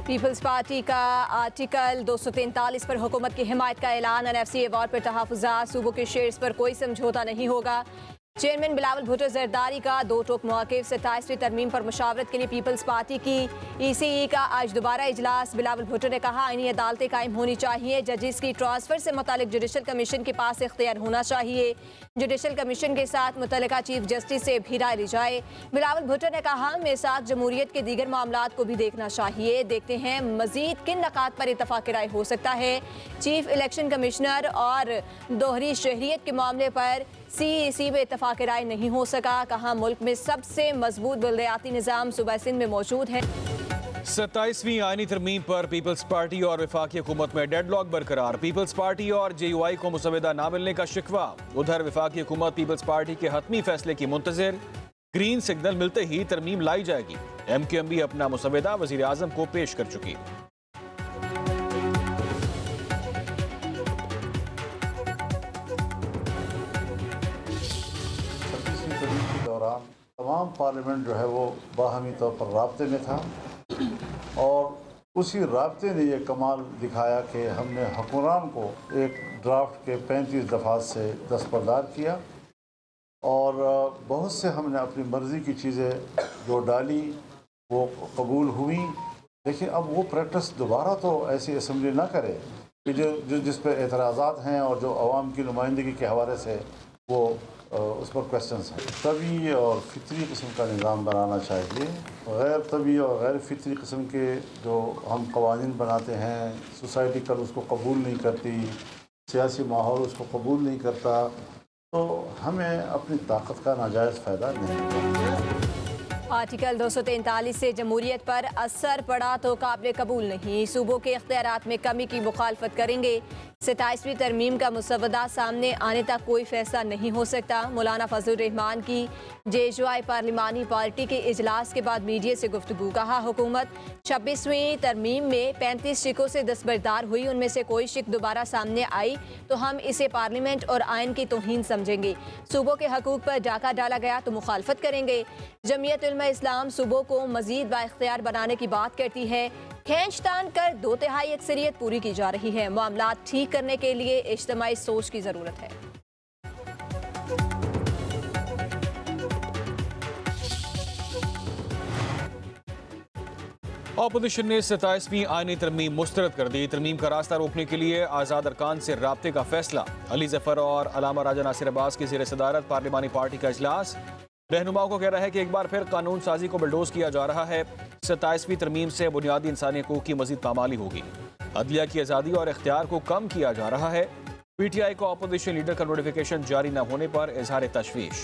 Peoples party का article 243 पर हुकूमत की हिमायत का ऐलान। NFC अवार्ड पर तहफ़्फ़ुज़ात, सूबों के शेयर्स पर कोई समझौता नहीं होगा। चेयरमैन बिलावल भुट्टो जरदारी का 2 टोक मौक़िफ़। 27वीं तरमीम पर मुशावरत के लिए पीपल्स पार्टी की ECE का आज दोबारा इजलास। बिलावल भुट्टो ने कहा आईनी अदालतें कायम होनी चाहिए, जजिस की ट्रांसफ़र से मुतालिक जुडिशल कमीशन के पास इख्तियार होना चाहिए। जुडिशल कमीशन के साथ मुतल्लिका चीफ जस्टिस से भी राय ली जाए। बिलावल भुट्टो ने कहा मीसाक जमहूरियत के दीगर मामलात को भी देखना चाहिए। देखते हैं मजीद किन नकात पर इत्तफाक राय हो सकता है। चीफ इलेक्शन कमिश्नर और दोहरी शहरियत के मामले पर CEC में इत्तफाक राय नहीं हो सका। कहा मुल्क में सबसे मजबूत बलदियाती निज़ाम सूबा सिंध में मौजूद है। 27वीं आईनी तरमीम पर पीपल्स पार्टी और वफाकी हुकूमत में डेडलॉक बरकरार। पीपल्स पार्टी और JUI को मुसविदा ना मिलने का शिकवा। उधर वफाकी हुकूमत पीपल्स पार्टी के हतमी फैसले की मुंतजिर। ग्रीन सिग्नल मिलते ही तरमीम लाई जाएगी। MQM भी अपना मुसविदा वज़ीर आज़म को पेश कर चुकी। तमाम पार्लियामेंट जो है वो बाहमी तौर पर राब्ते में था और उसी राब्ते ने ये कमाल दिखाया कि हमने हुक्मरान को एक ड्राफ्ट के 35 दफ़ात से दस्तबरदार किया और बहुत से हमने अपनी मर्ज़ी की चीज़ें जो डाली वो कबूल हुई। लेकिन अब वो प्रैक्टिस दोबारा तो ऐसी असम्बली ना करे कि जो जिस पर एतराज़ात हैं और जो अवाम की नुमाइंदगी के हवाले से वो उस पर क्वेश्चंस हैं। तभी और फितरी किस्म का निज़ाम बनाना चाहिए। गैर तभी और गैर फितरी किस्म के जो हम कवानीन बनाते हैं, सोसाइटी कल उसको कबूल नहीं करती, सियासी माहौल उसको कबूल नहीं करता, तो हमें अपनी ताकत का नाजायज़ फ़ायदा नहीं होता। आर्टिकल 243 से जमहूरियत पर असर पड़ा तो काबिल कबूल नहीं। सूबों के इख्तियारात में कमी की मुखालफत करेंगे। 27वीं तरमीम का मुसवदा सामने आने तक कोई फैसला नहीं हो सकता। मौलाना फजलुर रहमान की JUI पार्लिमानी पार्टी के इजलास के बाद मीडिया से गुफ्तगू। कहा हुकूमत 26वीं तरमीम में 35 शिकों से दस्तबरदार हुई, उनमें से कोई शिक दोबारा सामने आई तो हम इसे पार्लियामेंट और आइन की तौहीन समझेंगे। सूबों के हकूक पर डाका डाला गया तो मुखालफत करेंगे। जमीयत उलमा इस्लाम सूबों को मजीद बाइख्तियार बनाने की बात करती है। खींचतान कर 2/3 अक्सरियत पूरी की जा रही है। मामलात ठीक करने के लिए इज्तिमाई सोच की जरूरत है। ऑपोजिशन ने 27वीं आईनी तरमीम मुस्तरद कर दी। तरमीम का रास्ता रोकने के लिए आज़ाद अरकान से राब्ते का फैसला। अली जफर और अलामा राजा नासिर अब्बास की ज़ेर सदारत पार्लिमानी पार्टी का इजलास। रहनुमाओं को कह रहा है कि एक बार फिर कानून साजी को बुलडोज किया जा रहा है। 27वीं तरमीम से बुनियादी इंसानी हकूक़ की मजीद पामाली होगी। अदलिया की आज़ादी और इख्तियार को कम किया जा रहा है। PTI को अपोजिशन लीडर का नोटिफिकेशन जारी न होने पर इजहार तशवीश।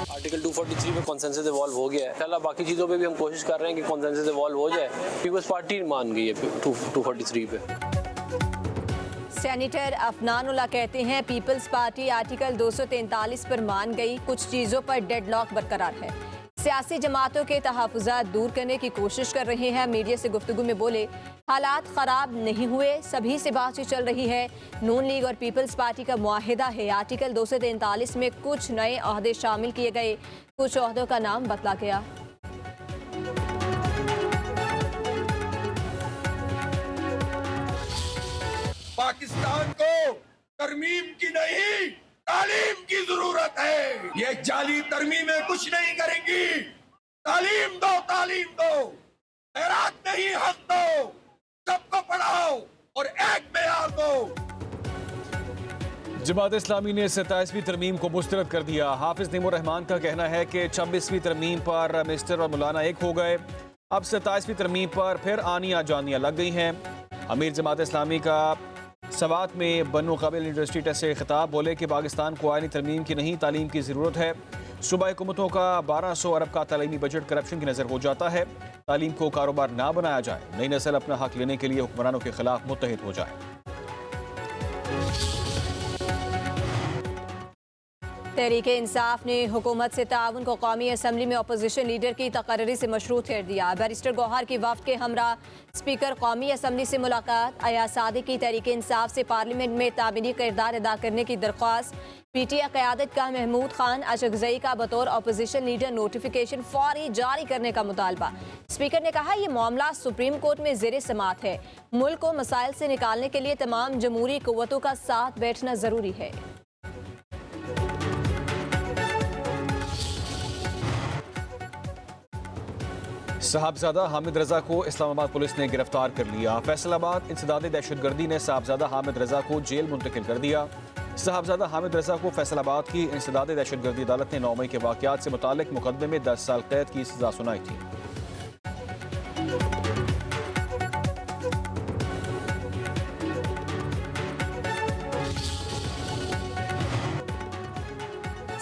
आर्टिकल 243 में कॉन्सेंसस इवॉल्व हो गया है। इंशाल्लाह बाकी चीज़ों पे भी हम कोशिश कर रहे हैं कि कॉन्सेंसस इवॉल्व हो जाए। पीपल्स पार्टी मान गई है 243 पे। सेनेटर अफनानुल्लाह कहते हैं पीपल्स पार्टी आर्टिकल 243 पर मान गई, कुछ चीज़ों पर डेडलॉक बरकरार है। सियासी जमातों के तहफ़्फ़ुज़ात दूर करने की कोशिश कर रहे हैं। मीडिया से गुफ्तगू में बोले हालात ख़राब नहीं हुए, सभी से बातचीत चल रही है। नून लीग और पीपल्स पार्टी का मुआहिदा है। आर्टिकल 243 में कुछ नए ओहदे शामिल किए गए, कुछ ओहदों का नाम बदला गया। पाकिस्तान को तरमीम की नहीं तालीम की जरूरत है। ये जाली तरमीमें कुछ नहीं करेंगी। तालीम दो, तालीम दो, खैरात नहीं हक दो, सबको पढ़ाओ और एक मेयार दो। जमात इस्लामी ने 27वीं तरमीम को मुस्तरद कर दिया। हाफिज नईमुर रहमान का कहना है कि 26वीं तरमीम पर मिस्टर और मौलाना एक हो गए। अब 27वीं तरमीम पर फिर आनियां जानियां लग गई हैं। अमीर जमात इस्लामी का सवात में बनु काबिल यूनिवर्सिटी टेस्ट से खिताब। बोले कि पाकिस्तान को आईनी तरमीम की नहीं तालीम की ज़रूरत है। सूबाई हुकूमतों का 1200 अरब का तालीमी बजट करप्शन की नज़र हो जाता है। तालीम को कारोबार ना बनाया जाए। नई नस्ल अपना हक लेने के लिए हुक्मरानों के खिलाफ मुत्तहिद हो जाए। तहरीक इंसाफ ने हुकूमत से ताउन को कौमी असम्बली में अपोजिशन लीडर की तकर्री से मशरूत कर दिया। बैरिस्टर गौहर की वफ्द के हमरा स्पीकर कौमी असम्बली से मुलाकात। अयाज सादिक की तहरीक इंसाफ से पार्लियामेंट में तामीनी किरदार अदा करने की दरख्वास्त। पीटीआई क़यादत का महमूद खान अशरगज़ई का बतौर अपोजिशन लीडर नोटिफिकेशन फौरी जारी करने का मुतालबा। स्पीकर ने कहा यह मामला सुप्रीम कोर्ट में ज़ेर समाअत है। मुल्क को मसाइल से निकालने के लिए तमाम जमहूरी क़ुव्वतों का साथ बैठना ज़रूरी है। साहबजादा हामिद रजा को इस्लामाबाद पुलिस ने गिरफ्तार कर लिया। फैसलाबाद इंसदाद दहशतगर्दी ने साहबजादा हामिद रजा को जेल मुंतकिल कर दिया। साहबजादा हामिद रजा को फैसलाबाद की इंसदाद दहशतगर्दी अदालत ने 9 मई के वाक़यात से मुताल्लिक मुकदमे में 10 साल कैद की सजा सुनाई थी।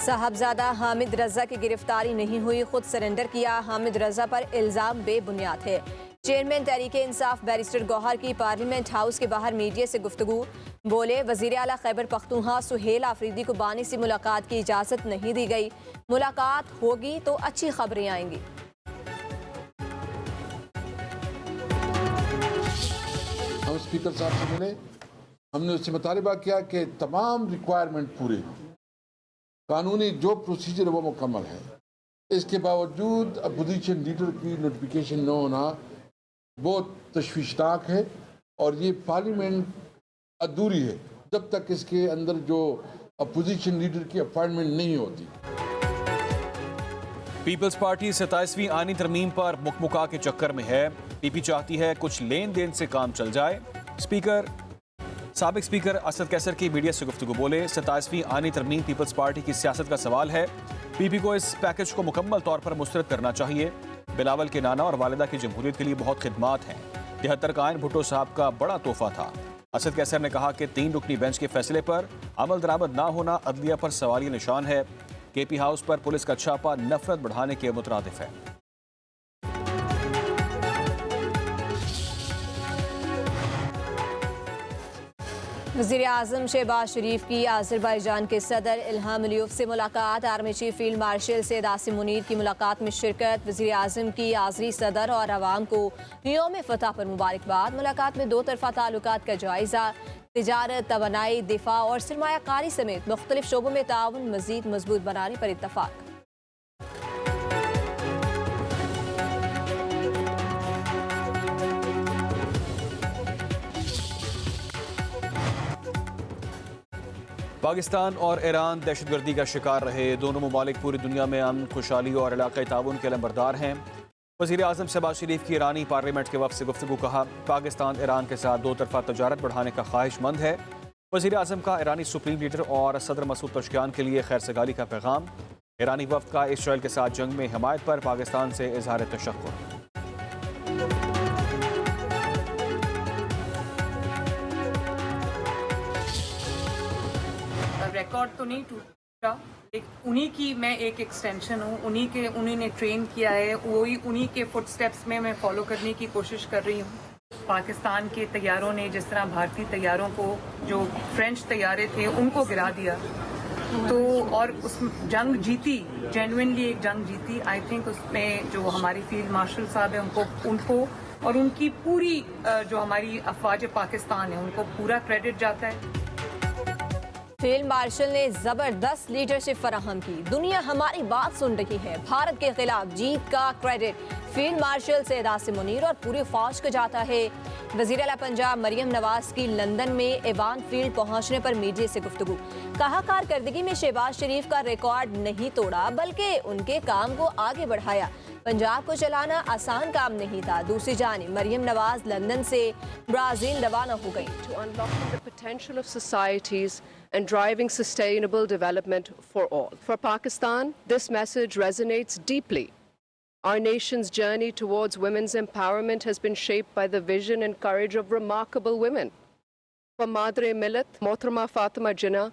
साहबजादा हामिद रजा की गिरफ्तारी नहीं हुई, खुद सरेंडर किया। हामिद रजा पर इल्जाम बेबुनियाद है। चेयरमैन तहरीक इंसाफ बैरिस्टर गौहर की पार्लियामेंट हाउस के बाहर मीडिया से गुफ्तगू। बोले वज़ीर आला खैबर पख्तूनख्वा सुहेल आफरीदी को बानी से मुलाकात की इजाज़त नहीं दी गई। मुलाकात होगी तो अच्छी खबरें आएंगी। हम स्पीकर साहब से मिले, हमने उससे मुतालबा किया कि तमाम रिक्वायरमेंट पूरे हों, कानूनी जो प्रोसीजर वो मुकम्मल है। इसके बावजूद अपोजिशन लीडर की नोटिफिकेशन न होना बहुत तशवीशनाक है और ये पार्लियामेंट अधूरी है जब तक इसके अंदर जो अपोजिशन लीडर की अपॉइंटमेंट नहीं होती। पीपल्स पार्टी 27वीं आईनी तरमीम पर मुकमुका के चक्कर में है। पीपी चाहती है कुछ लेन देन से काम चल जाए। साबिक स्पीकर असद कैसर की मीडिया से गुफ्तगू बोले 27वीं आईनी तरमीम पीपल्स पार्टी की सियासत का सवाल है। पीपी को इस पैकेज को मुकम्मल तौर पर मुस्तरद करना चाहिए। बिलावल के नाना और वालिदा की जमहूरियत के लिए बहुत खिदमात हैं। 73 का आइन भुट्टो साहब का बड़ा तोहफा था। असद कैसर ने कहा कि 3 रुकनी बेंच के फैसले पर अमल दरामद ना होना अदलिया पर सवालिया निशान है। केपी हाउस पर पुलिस का छापा नफरत बढ़ाने के मुतरादिफ है। वज़ीर आज़म शहबाज शरीफ की आज़रबाईजान के सदर इल्हाम अलीयव से मुलाकात। Army chief field marshal Syed Asim Munir की मुलाकात में शिरकत। वज़ीर आज़म की आज़री सदर और अवाम को यौम फतह पर मुबारकबाद। मुलाकात में 2 तरफ़ा ताल्लुकात का जायज़ा। तिजारत, तवानाई, दिफा और सरमायाकारी समेत मुख्तलिफ शोबों में ताउन मज़ीद मजबूत बनाने पर इत्तफ़ाक़। पाकिस्तान और ईरान दहशतगर्दी का शिकार रहे। दोनों ममालिक पूरी दुनिया में अमन, खुशहाली और इलाक़ाई ताउन के लंबरदार हैं। वज़ीर आज़म शहबाज शरीफ की ईरानी पार्लियामेंट के वफ़द से गुफ्तगू। कहा पाकिस्तान ईरान के साथ 2 तरफ़ा तजारत बढ़ाने का ख्वाहिशमंद है। वज़ीर आज़म का ईरानी सुप्रीम लीडर और सदर मसूद पशकियान के लिए खैर सगाली का पैगाम। ईरानी वफ़द का इसराइल के साथ जंग में हिमायत पर पाकिस्तान से इज़हार तशक्कुर। रिकॉर्ड तो नहीं टूटा, लेकिन उन्हीं की मैं एक एक्सटेंशन हूँ। उन्हीं ने ट्रेन किया है, वही उन्हीं के फुटस्टेप्स में मैं फॉलो करने की कोशिश कर रही हूँ। पाकिस्तान के तैयारों ने जिस तरह भारतीय तैयारों को, जो फ्रेंच तैयारे थे, उनको गिरा दिया तो और उस जंग जीती, जेन्युइनली एक जंग जीती। आई थिंक उसमें जो हमारी फील्ड मार्शल साहब है उनको और उनकी पूरी जो हमारी अफवाज पाकिस्तान है उनको पूरा क्रेडिट जाता है। फील्ड मार्शल ने जबरदस्त लीडरशिप फराहम की। दुनिया हमारी बात सुन रही है। भारत के खिलाफ जीत का credit field marshal Syed Asim Munir और पूरी फौज को जाता है। वज़ीर आला पंजाब मरियम नवाज की लंदन में एवान फील्ड पहुंचने पर मीडिया से गुफ्तगू। कहा कारकर्दगी में शहबाज शरीफ का रिकॉर्ड नहीं तोड़ा बल्कि उनके काम को आगे बढ़ाया। पंजाब को चलाना आसान काम नहीं था। दूसरी जानिब मरियम नवाज लंदन से ब्राज़ील रवाना हो गई। To unlocking the potential of societies and driving sustainable development for all. For Pakistan, this message resonates deeply. Our nation's journey towards women's empowerment has been shaped by the vision and courage of remarkable women. For Madre Millat, Mohtरमा Fatima Jinnah,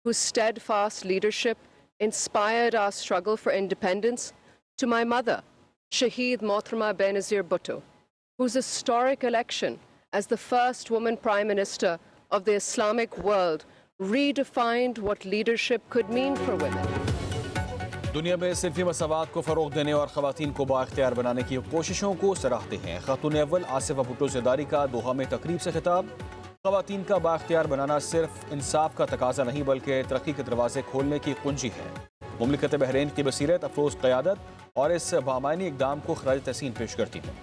whose steadfast leadership inspired our struggle for independence, to my mother, Shaheed Mohtरमा Benazir Bhutto, whose historic election as the first woman Prime Minister of the Islamic world redefined what leadership could mean for women. दुनिया में selfie मसावात को फ़रोग देने और ख़वातीन को बाख्तियार बनाने की कोशिशों को सराहते हैं। खातून अव्वल आसिफा भुट्टो ज़रदारी का दोहा में तकरीब से खिताब। ख़वातीन का बाख्तियार बनाना सिर्फ इंसाफ का तकाजा नहीं बल्कि तरक्की के दरवाजे खोलने की कुंजी है। मुमलिकत बहरीन की बसीरत, अफरोज़ क़यादत और इस बामानी इक़दाम को ख़राज तहसीन पेश करती हूँ।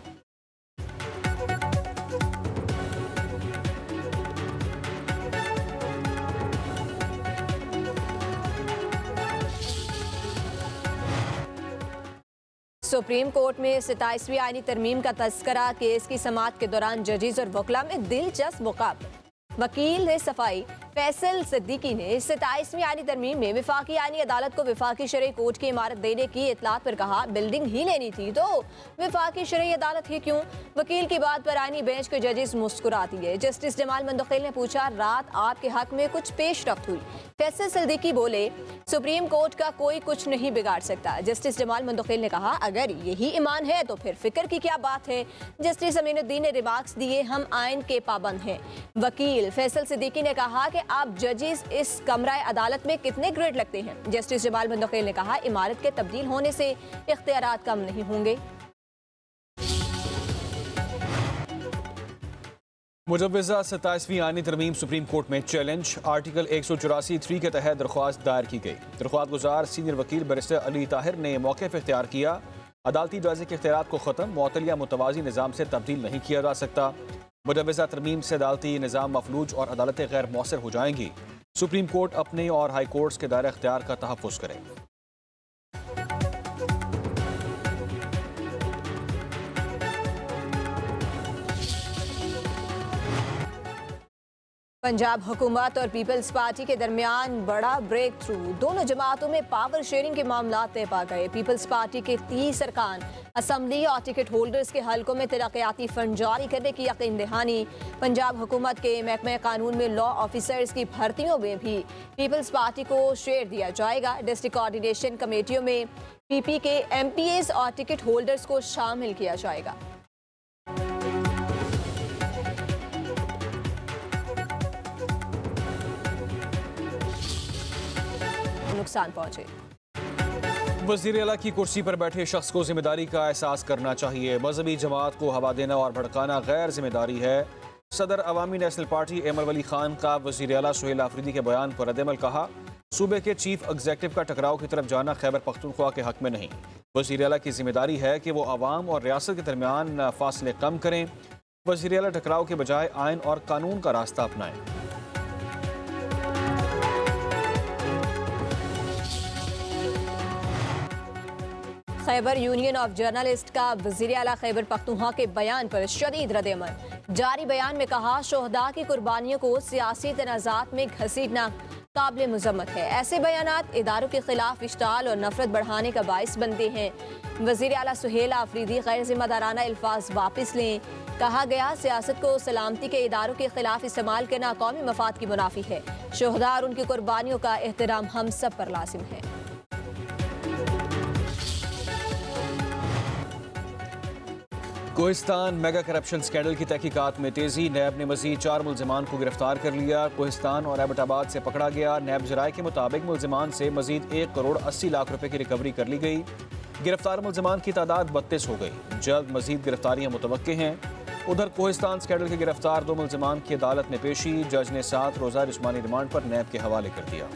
सुप्रीम कोर्ट में 27वीं आईनी तरमीम का तस्करा। केस की समाअत के दौरान जजेस और वकला में दिलचस्प मुकाबला। वकील ने सफाई फैसल सिद्दीकी ने 27वीं आईनी तरमीम में विफाकी आईनी अदालत को विफाकी शरई कोर्ट की इमारत देने की इतलात पर कहा, बिल्डिंग ही लेनी थी तो विफाकी शरई अदालत ही क्यों। वकील की बात पर आईनी बेंच के जजेस मुस्कुरा दिए। जस्टिस जमाल मंदखिल ने पूछा, रात आपके हक में कुछ पेशरफ्त हुई? फैसल सिद्दीकी बोले, सुप्रीम कोर्ट का कोई कुछ नहीं बिगाड़ सकता। जस्टिस जमाल मंदखिल ने कहा, अगर यही ईमान है तो फिर फिक्र की क्या बात है। जस्टिस अमीनुद्दीन ने रिमार्क्स दिए, हम आइन के पाबंद हैं। वकील फैसल सिद्दीकी ने कहा कि आप जजेस इस कमरा अदालत में कितने ग्रेड लगते हैं। जस्टिस जमाल मंदखिल ने कहा, इमारत के तब्दील होने से इख्तियारात कम नहीं होंगे। मुजव्वज़ा 27वीं आईनी तरमीम सुप्रीम कोर्ट में चैलेंज। आर्टिकल 184(3) के तहत दरख्वास्त दायर की गई। दरख्वास्त गुजार सीनियर वकील बैरिस्टर अली ताहिर ने मौक़िफ़ इख्तियार किया, अदालती जायज़े के इख्तियारात को ख़त्म, मुअत्तल या मुतवाज़ी निज़ाम से तब्दील नहीं किया जा सकता। मुजव्वज़ा तरमीम से अदालती निज़ाम मफलूज और अदालतें गैर मौसर हो जाएंगी। सुप्रीम कोर्ट अपने और हाई कोर्ट्स के दायरे इख्तियार का तहफ़्फ़ुज़ करे। पंजाब हुकूमत और पीपल्स पार्टी के दरमियान बड़ा ब्रेक थ्रू। दोनों जमातों में पावर शेयरिंग के मामला तय पा गए। पीपल्स पार्टी के 30 अरकान असम्बली और टिकट होल्डर्स के हलकों में तरक्याती फंड जारी करने की यकीन दहानी। पंजाब हुकूमत के महकमे कानून में लॉ ऑफिसर्स की भर्तियों में भी पीपल्स पार्टी को शेयर दिया जाएगा। डिस्ट्रिक्ट कोऑर्डिनेशन कमेटियों में पीपी के MPAs और टिकट होल्डर्स को शामिल किया जाएगा। नुकसान पहुंचे। वज़ीर आला की कुर्सी पर बैठे शख्स को जिम्मेदारी का एहसास करना चाहिए। मजहबी जमात को हवा देना और भड़काना गैर जिम्मेदारी है। सदर अवामी नेशनल पार्टी एमर वली खान का वज़ीर आला सुहेल आफरीदी के बयान पर रद्द-ए-अमल। कहा, सूबे के चीफ एग्जीक्यूटिव का टकराव की तरफ जाना खैबर पख्तूनख्वा के हक में नहीं। वज़ीर आला की जिम्मेदारी है कि वो अवाम और रियासत के दरमियान फासले कम करें। वज़ीर आला टकराव के बजाय आइन और कानून का रास्ता अपनाएं। खैबर यूनियन ऑफ जर्नलिस्ट का वज़ीर आला खैबर पख्तूनख्वा के बयान पर शदीद रद्द-ए-अमल। जारी बयान में कहा, शोहदा की कुर्बानियों को सियासी तनाज़ात में घसीटना काबिल मुज़म्मत है। ऐसे बयानात इदारों के खिलाफ इश्ताल और नफरत बढ़ाने का बाइस बनते हैं। वज़ीर आला सुहेल आफरीदी गैर जिम्मेदाराना अल्फाज वापस लें। कहा गया, सियासत को सलामती के इदारों के खिलाफ इस्तेमाल करना कौमी मफाद की मुनाफी है। शोहदा और उनकी कुर्बानियों का एहतराम हम सब पर लाजिम है। कोहिस्तान मेगा करप्शन स्कैंडल की तहकीकात में तेजी। नैब ने मजीद 4 मुलजिमान को गिरफ्तार कर लिया। कोहिस्तान और एबटाबाद से पकड़ा गया। नैब जराये के मुताबिक मुलजिमान से मजीद 1 करोड़ 80 लाख रुपए की रिकवरी कर ली गई। गिरफ्तार मुलजिमान की तादाद 32 हो गई। जल्द मजीद गिरफ्तारियां मुतवक्के हैं। उधर कोहिस्तान स्कैंडल के गिरफ्तार 2 मुलजिमान की अदालत में पेशी। जज ने 7 रोज़ा जिस्मानी रिमांड पर नैब के हवाले कर दिया।